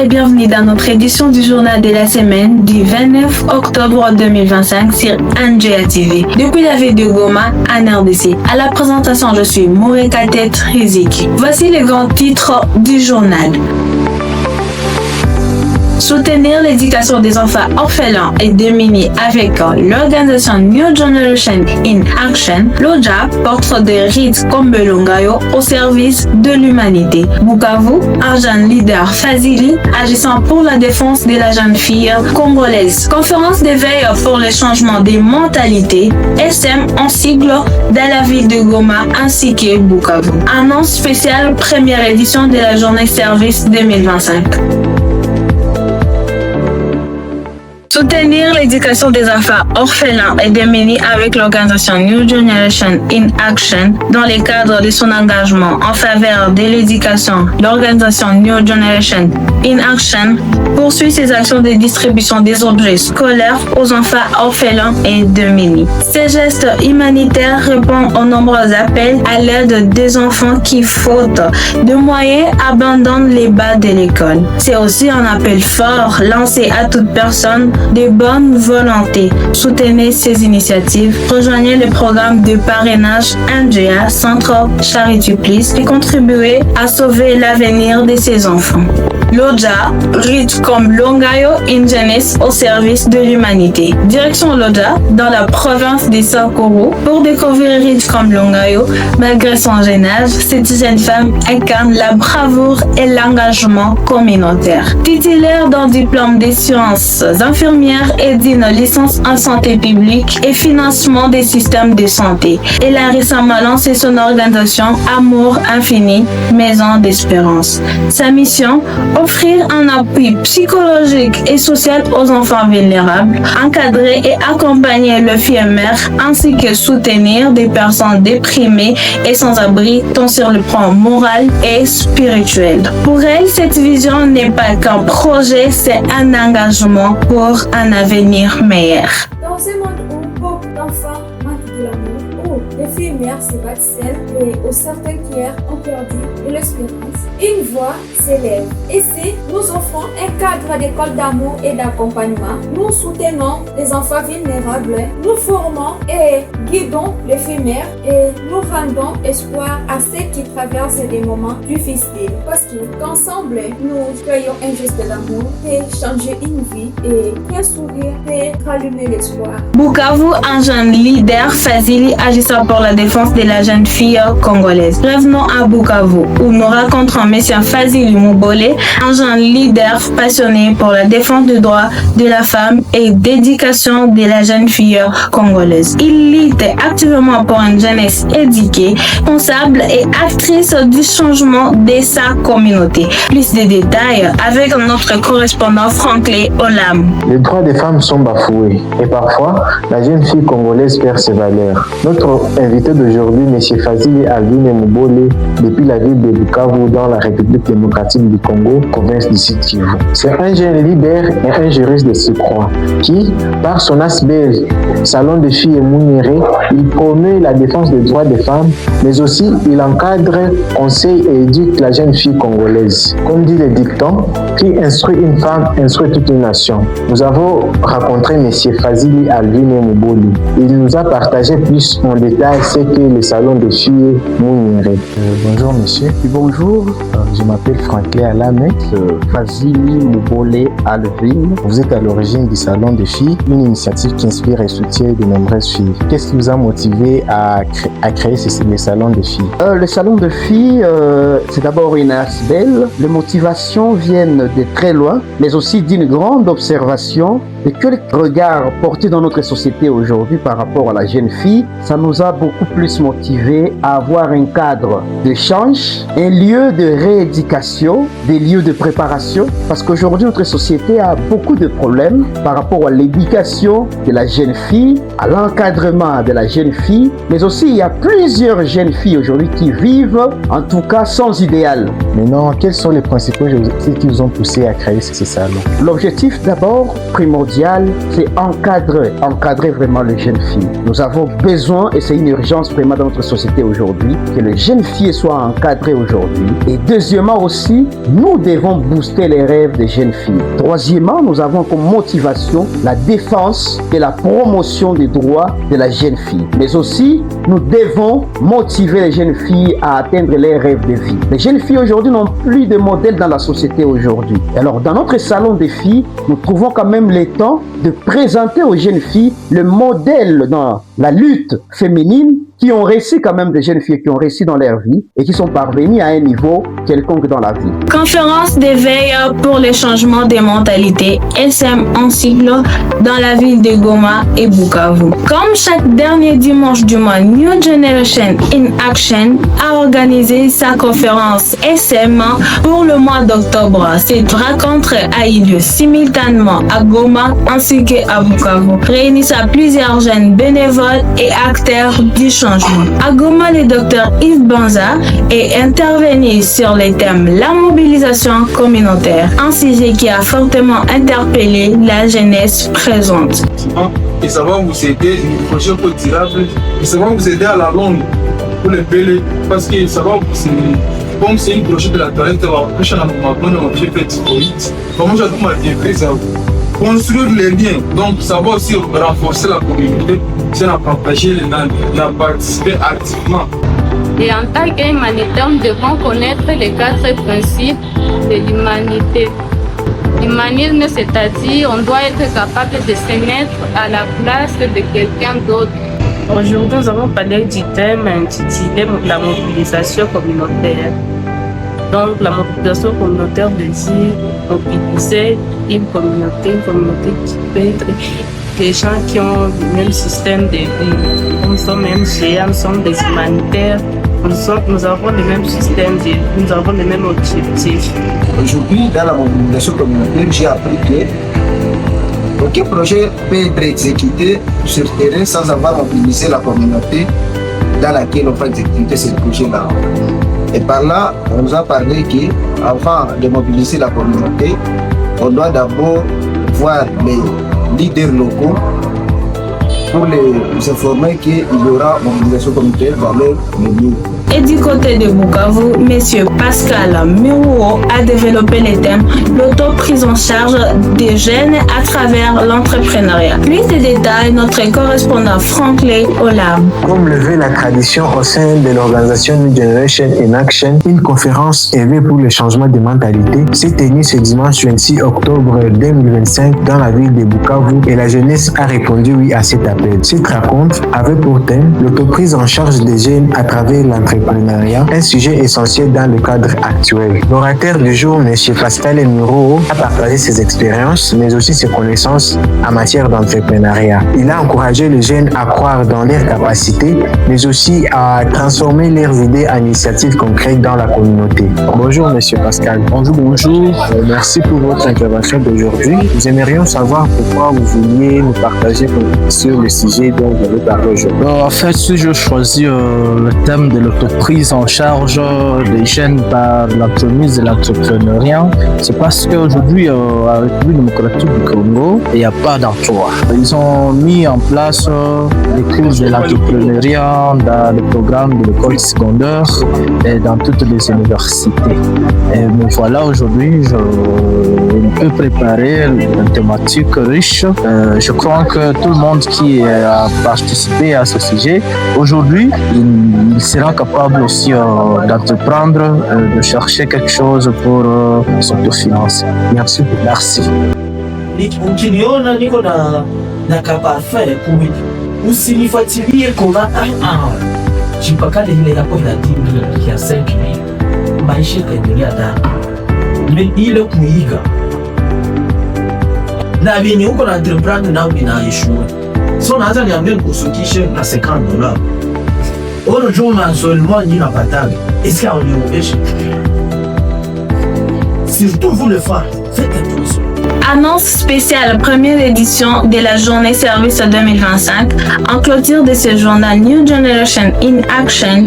et bienvenue dans notre édition du journal de la semaine du 29 octobre 2025 sur NGA TV. Depuis la ville de Goma, en RDC. À la présentation, je suis Mourekatet Riziki. Voici les grands titres du journal. Soutenir l'éducation des enfants orphelins et démunis avec l'organisation New Generation in Action, l'OJA porte des rites comme Belongayo au service de l'humanité. Bukavu, un jeune leader Fazili agissant pour la défense de la jeune fille congolaise. Conférence d'éveil pour le changement des mentalités, SM en sigle dans la ville de Goma ainsi que Bukavu. Annonce spéciale première édition de la journée service 2025. Soutenir l'éducation des enfants orphelins et démunis avec l'organisation New Generation in Action dans le cadre de son engagement en faveur de l'éducation. L'organisation New Generation in Action poursuit ses actions de distribution des objets scolaires aux enfants orphelins et démunis. Ces gestes humanitaires répondent aux nombreux appels à l'aide des enfants qui, faute de moyens, abandonnent les bas de l'école. C'est aussi un appel fort lancé à toute personne de bonne volonté. Soutenez ces initiatives. Rejoignez le programme de parrainage NGA Centre Charity Please et contribuez à sauver l'avenir de ces enfants. L'OJA, rite comme Longayo in Jeunesse au service de l'humanité. Direction l'OJA dans la province de Sankoro pour découvrir rite comme Longayo. Malgré son jeune âge, cette jeune femme incarne la bravoure et l'engagement communautaire. Titulaire d'un diplôme des sciences infirmières et d'une licence en santé publique et financement des systèmes de santé. Elle a récemment lancé son organisation Amour Infini, Maison d'Espérance. Sa mission, offrir un appui psychologique et social aux enfants vulnérables, encadrer et accompagner le FIEMER ainsi que soutenir des personnes déprimées et sans abri tant sur le plan moral et spirituel. Pour elle, cette vision n'est pas qu'un projet, c'est un engagement pour un avenir meilleur. Dans ce monde où beaucoup d'enfants manquent de l'amour, où les filles mères se battent seules et où certains tiers ont perdu de l'espérance, une voix s'élève. Ici, nous offrons un cadre d'école d'amour et d'accompagnement. Nous soutenons les enfants vulnérables, nous formons et guidons les filles mères et nous rendons espoir à ceux qui traversent des moments difficiles. Parce qu'ensemble, nous créons un geste d'amour et changer une vie et un sourire et rallumer l'espoir. Bukavu, un jeune leader Fazili agissant pour la défense de la jeune fille congolaise. Revenons à Bukavu où nous rencontrons M. Fazili Moubole, un jeune leader passionné pour la défense des droits de la femme et d'éducation de la jeune fille congolaise. Il lutte activement pour une jeunesse éduquée, responsable et actrice du changement de sa communauté. Plus de détails avec notre correspondant Franklin Olam. Les droits des femmes sont bafoués et parfois la jeune fille congolaise perd ses valeurs. Notre invité d'aujourd'hui, M. Fazili Alvine Moubole, depuis la ville de Bukavu dans la République démocratique du Congo, province du Sud Kivu. C'est un jeune leader et un juriste de surcroît qui, par son ASBEL, Salon de filles et Mouniré, il promeut la défense des droits des femmes, mais aussi il encadre, conseille et éduque la jeune fille congolaise. Comme dit le dicton, qui instruit une femme instruit toute une nation. Nous avons rencontré M. Fazili Alvine Moubole. Il nous a partagé plus en détail ce qu'est le Salon de filles Mouniré. Bonjour monsieur. Bonjour, je m'appelle Franklin Alamek, Fazili Moubole Alvine. Vous êtes à l'origine du Salon des filles, une initiative qui inspire et soutient de nombreuses filles. Qu'est-ce qui vous a motivé à créer le Salon des filles? Le Salon de filles, c'est d'abord une ASBEL. Les motivations viennent de très loin, mais aussi d'une grande observation de quel regard porté dans notre société aujourd'hui par rapport à la jeune fille. Ça nous a beaucoup plus motivé à avoir un cadre d'échange, un lieu de rééducation, des lieux de préparation, parce qu'aujourd'hui notre société a beaucoup de problèmes par rapport à l'éducation de la jeune fille, à l'encadrement de la jeune fille, mais aussi il y a plusieurs jeunes filles aujourd'hui qui vivent en tout cas sans idéal. Maintenant, quels sont les principaux objectifs qui vous ont poussé à créer ce salon? L'objectif d'abord primordial mondiale, c'est encadrer vraiment les jeunes filles. Nous avons besoin, et c'est une urgence vraiment dans notre société aujourd'hui, que les jeunes filles soient encadrées aujourd'hui. Et deuxièmement aussi, nous devons booster les rêves des jeunes filles. Troisièmement, nous avons comme motivation la défense et la promotion des droits de la jeune fille. Mais aussi, nous devons motiver les jeunes filles à atteindre leurs rêves de vie. Les jeunes filles aujourd'hui n'ont plus de modèles dans la société aujourd'hui. Alors, dans notre salon des filles, nous trouvons quand même le temps de présenter aux jeunes filles le modèle dans la lutte féminine qui ont réussi quand même, des jeunes filles qui ont réussi dans leur vie et qui sont parvenues à un niveau quelconque dans la vie. Conférence d'éveil pour le changement des mentalités, SM en cycle dans la ville de Goma et Bukavu. Comme chaque dernier dimanche du mois, New Generation in Action a organisé sa conférence SM pour le mois d'octobre. Cette rencontre a eu lieu simultanément à Goma ainsi qu'à Bukavu, réunissant plusieurs jeunes bénévoles et acteurs du changement. À Goma, le docteur Yves Banza est intervenu sur les thèmes la mobilisation communautaire, un sujet qui a fortement interpellé la jeunesse présente. Et ça va vous aider une projet durable, et ça va vous aider à la longue pour les pélés, parce que ça va vous aider. Comme c'est un projet de la toilette, comment j'ai construire les liens, donc ça va aussi renforcer la communauté, c'est la partager, la participer activement. Et en tant qu'humanitaire, nous devons connaître les 4 principes de l'humanité. L'humanisme, c'est-à-dire on doit être capable de se mettre à la place de quelqu'un d'autre. Aujourd'hui, nous avons parlé du thème intitulé la mobilisation communautaire. Donc, la mobilisation communautaire veut dire mobiliser une communauté qui peut être des gens qui ont le même système de vie. Nous sommes MGA, nous sommes des humanitaires, nous avons le même système de vie, nous avons les mêmes objectifs. Aujourd'hui, dans la mobilisation communautaire, j'ai appris que aucun projet peut être exécuté sur le terrain sans avoir mobilisé la communauté dans laquelle on va exécuter ce projet-là. Et par là, on nous a parlé qu'avant de mobiliser la communauté, on doit d'abord voir les leaders locaux pour les informer qu'il y aura mobilisation communautaire dans leur milieu. Et du côté de Bukavu, M. Pascal Mirouo a développé les thèmes l'autoprise en charge des jeunes à travers l'entrepreneuriat. Plus de détails, notre correspondant Franklin Olam. Comme le veut la tradition au sein de l'organisation New Generation in Action, une conférence élevée pour le changement de mentalité s'est tenue ce dimanche 26 octobre 2025 dans la ville de Bukavu et la jeunesse a répondu oui à cet appel. Cette rencontre avait pour thème l'autoprise en charge des jeunes à travers l'entrepreneuriat, un sujet essentiel dans le cadre actuel. L'orateur du jour, M. Pascal Miro, a partagé ses expériences, mais aussi ses connaissances en matière d'entrepreneuriat. Il a encouragé les jeunes à croire dans leurs capacités, mais aussi à transformer leurs idées en initiatives concrètes dans la communauté. Bonjour, M. Pascal. Bonjour. Merci pour votre intervention d'aujourd'hui. Nous aimerions savoir pourquoi vous vouliez nous partager sur le sujet dont vous allez parler aujourd'hui. En fait, si je choisis le thème de l'autoprise en charge des jeunes par l'entremise de l'entrepreneuriat, c'est parce qu'aujourd'hui, à la République démocratique du Congo, il n'y a pas d'emploi. Ils ont mis en place des cours de l'entrepreneuriat dans les programmes de l'école secondaire et dans toutes les universités. Et me voilà aujourd'hui, je peux préparer une thématique riche. Je crois que tout le monde qui a participé à ce sujet, aujourd'hui, il sera capable aussi d'entreprendre, de chercher quelque chose pour s'autofinancer. Merci. Merci. Ukiniona niko na kaparfait kumi, usinifuatilie kwa jipakale ile yako ina 10,000 ya 5,000, maisha itaendelea ndani ile kuiga na vyenye uko na entrepreneur nao inaishua. So naanza niambie nikusukishe na $50. Ono juma seulement ni napataga. Est-ce qu'on lui empêche? Surtout vous le faire, faites attention. Annonce spéciale première édition de la journée service 2025. En clôture de ce journal, New Generation in Action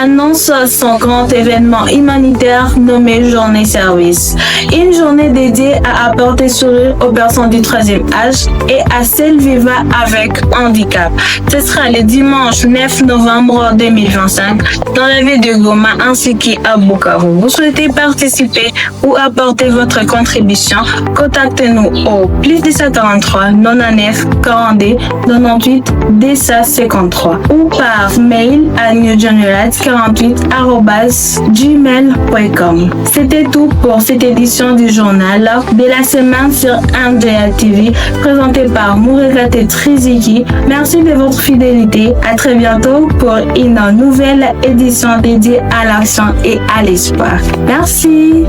annonce son grand événement humanitaire nommé Journée Service. Une journée dédiée à apporter sourire aux personnes du troisième âge et à celles vivant avec handicap. Ce sera le dimanche 9 novembre 2025 dans la ville de Goma ainsi qu'à Bukavu. Vous souhaitez participer ou apporter votre contribution? Contactez-nous au +243 99 42 98 253 ou par mail à newgenerat48@gmail.com. C'était tout pour cette édition du journal de la semaine sur MJA TV présenté par Mourekate Triziki. Merci de votre fidélité. À très bientôt pour une nouvelle édition dédiée à l'action et à l'espoir. Merci.